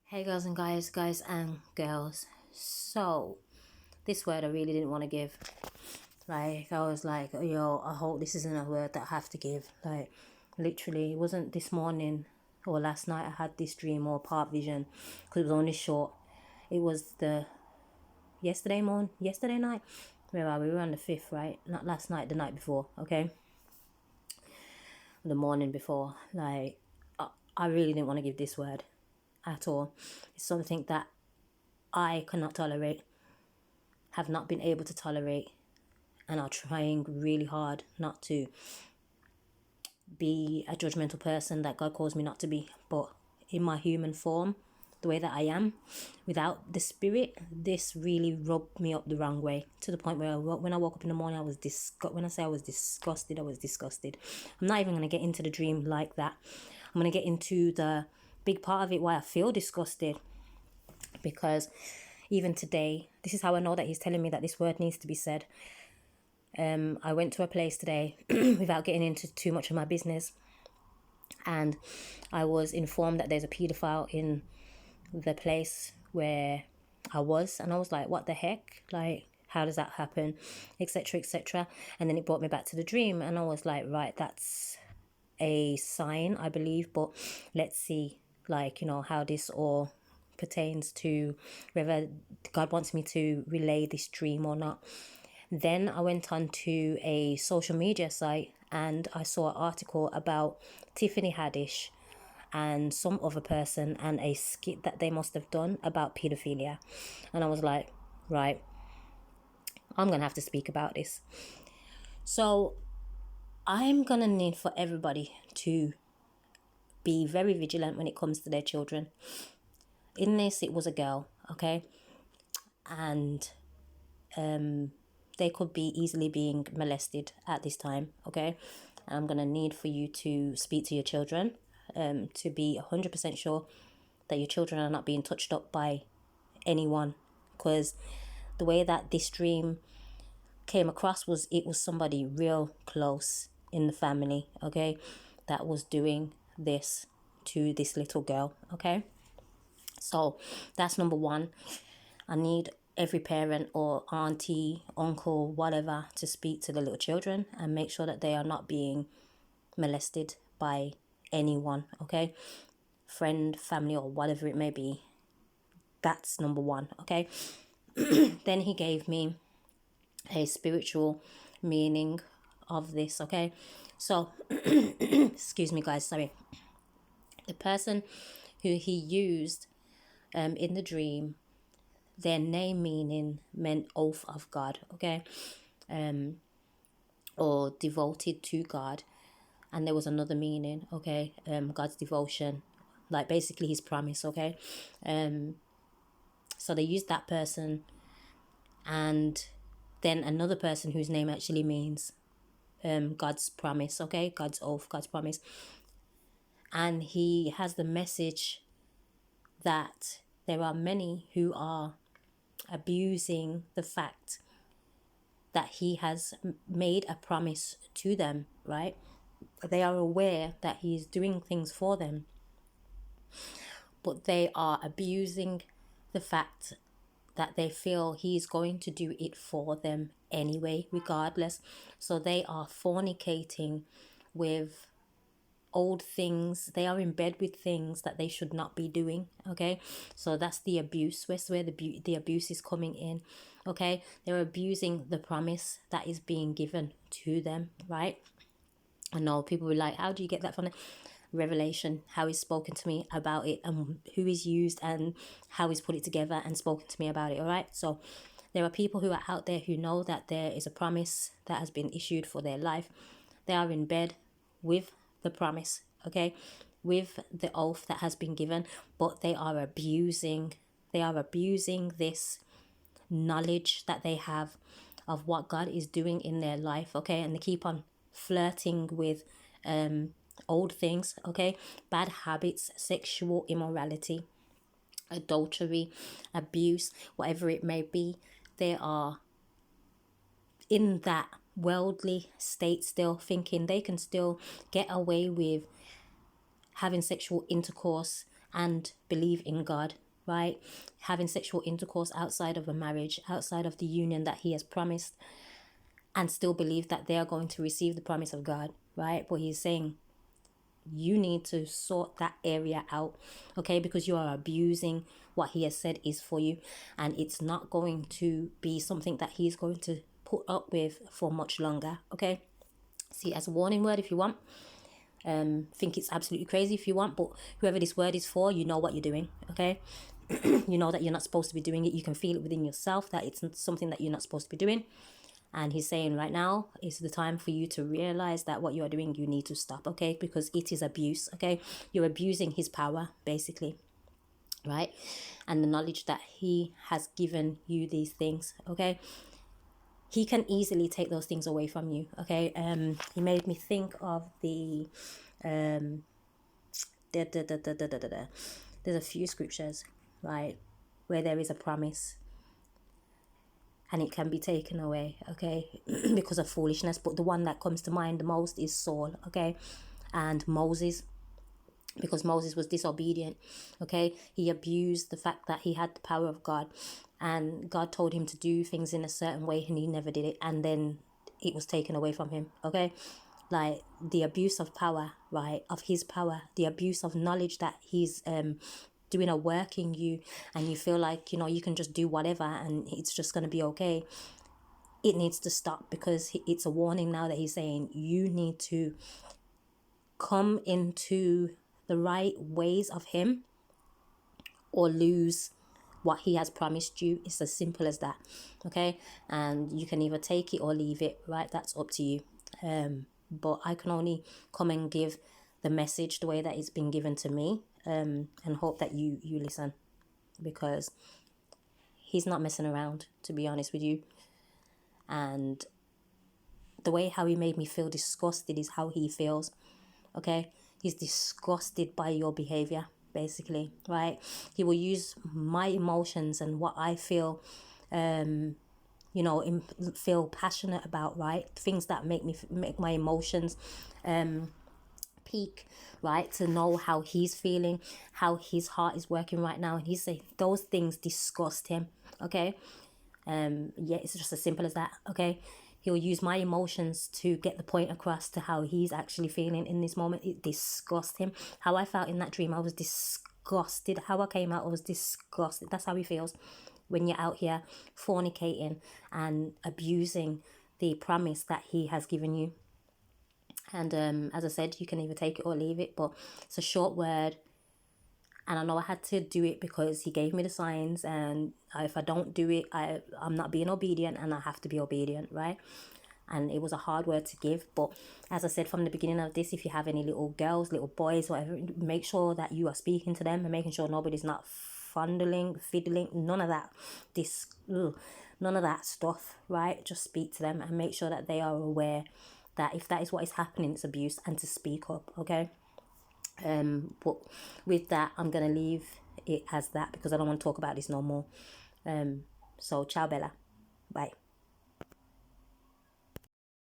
Hey girls and guys and girls. So this word I really didn't want to give. Like I was like, yo, I hope this isn't a word that I have to give. Like literally, it wasn't this morning or last night I had this dream or part vision because it was only short. It was the yesterday night. Where are we? We were on the 5th, right? Not last night, the night before. Okay, the morning before. Like I really didn't want to give this word at all. It's something that I cannot tolerate, have not been able to tolerate, and are trying really hard not to be a judgmental person that God calls me not to be. But in my human form, the way that I am, without the spirit, this really rubbed me up the wrong way to the point where when I woke up in the morning, I was when I say I was disgusted, I was disgusted. I'm not even going to get into the dream like that. I'm going to get into the big part of it why I feel disgusted, because even today, this is how I know that he's telling me that this word needs to be said. I went to a place today without getting into too much of my business, and I was informed that there's a paedophile in the place where I was, and I was like, what the heck? Like, how does that happen? Etc. etc. And then it brought me back to the dream, and I was like, right, that's a sign, I believe, but let's see, like, how this all pertains to whether God wants me to relay this dream or not. Then I went on to a social media site and I saw an article about Tiffany Haddish and some other person and a skit that they must have done about pedophilia. And I was like, right, I'm going to have to speak about this. So I'm going to need for everybody to be very vigilant when it comes to their children. In this, it was a girl, okay? And they could be easily being molested at this time, okay? And I'm going to need for you to speak to your children to be 100% sure that your children are not being touched up by anyone, because the way that this dream came across was it was somebody real close in the family, okay, that was doing this to this little girl, okay? So that's number one. I need every parent or auntie, uncle, whatever, to speak to the little children and make sure that they are not being molested by anyone, okay? Friend, family, or whatever it may be. That's number one, okay? Then he gave me a spiritual meaning of this, okay? So, excuse me, guys, sorry. The person who he used in the dream, their name meaning meant oath of God, okay? Or devoted to God. And there was another meaning, okay? God's devotion, like basically his promise, okay? So they used that person, and then another person whose name actually means God's promise, okay? God's oath, God's promise. And he has the message that there are many who are abusing the fact that he has made a promise to them, right? They are aware that he's doing things for them, but they are abusing the fact that they feel he's going to do it for them anyway, regardless. So they are fornicating with old things. They are in bed with things that they should not be doing, okay? So that's the abuse. That's where the abuse is coming in, okay? They're abusing the promise that is being given to them, right? I know people were like, how do you get that from the revelation? How he's spoken to me about it, and who he's used, and how he's put it together and spoken to me about it, all right? So there are people who are out there who know that there is a promise that has been issued for their life. They are in bed with the promise, okay, with the oath that has been given, but they are abusing this knowledge that they have of what God is doing in their life, okay? And they keep on flirting with old things, okay? Bad habits, sexual immorality, adultery, abuse, whatever it may be. They are in that worldly state still, thinking they can still get away with having sexual intercourse and believe in God, right? Having sexual intercourse outside of a marriage, outside of the union that he has promised, and still believe that they are going to receive the promise of God, right? But he's saying you need to sort that area out, okay? Because you are abusing what he has said is for you, and it's not going to be something that he's going to put up with for much longer, okay? See it as a warning word if you want. Think it's absolutely crazy if you want, but whoever this word is for, you know what you're doing, okay? You know that you're not supposed to be doing it. You can feel it within yourself that it's something that you're not supposed to be doing. And he's saying right now is the time for you to realize that what you are doing, you need to stop, okay? Because it is abuse, okay? You're abusing his power, basically, right? And the knowledge that he has given you these things, okay? He can easily take those things away from you, okay? He made me think of there's a few scriptures, right, where there is a promise and it can be taken away, okay, because of foolishness. But the one that comes to mind the most is Saul, okay, and Moses, because Moses was disobedient, okay. He abused the fact that he had the power of God, and God told him to do things in a certain way and he never did it, and then it was taken away from him, okay. Like the abuse of power, right, of his power, the abuse of knowledge that he's doing a work in you, and you feel like, you know, you can just do whatever and it's just going to be okay. It needs to stop, because it's a warning now that he's saying you need to come into the right ways of him or lose what he has promised you. It's as simple as that, okay? And you can either take it or leave it, right? That's up to you. But I can only come and give the message the way that it's been given to me, and hope that you listen, because he's not messing around, to be honest with you. And the way how he made me feel disgusted is how he feels, okay? He's disgusted by your behavior, basically, right? He will use my emotions and what I feel, you know, feel passionate about, right? Things that make my emotions peak, right? To know how he's feeling, how his heart is working right now. And he's saying those things disgust him, okay? Yeah, it's just as simple as that, okay? He'll use my emotions to get the point across to how he's actually feeling in this moment. It disgusts him. How I felt in that dream, I was disgusted. How I came out, I was disgusted. That's how he feels when you're out here fornicating and abusing the promise that he has given you. And as I said, you can either take it or leave it, but it's a short word. And I know I had to do it because he gave me the signs, and if I don't do it, I'm not being obedient, and I have to be obedient, right? And it was a hard word to give, but as I said from the beginning of this, if you have any little girls, little boys, whatever, make sure that you are speaking to them and making sure nobody's not fiddling, none of that, none of that stuff, right? Just speak to them and make sure that they are aware that if that is what is happening, it's abuse, and to speak up, okay? But with that, I'm gonna leave it as that because I don't want to talk about this no more. So ciao Bella, bye.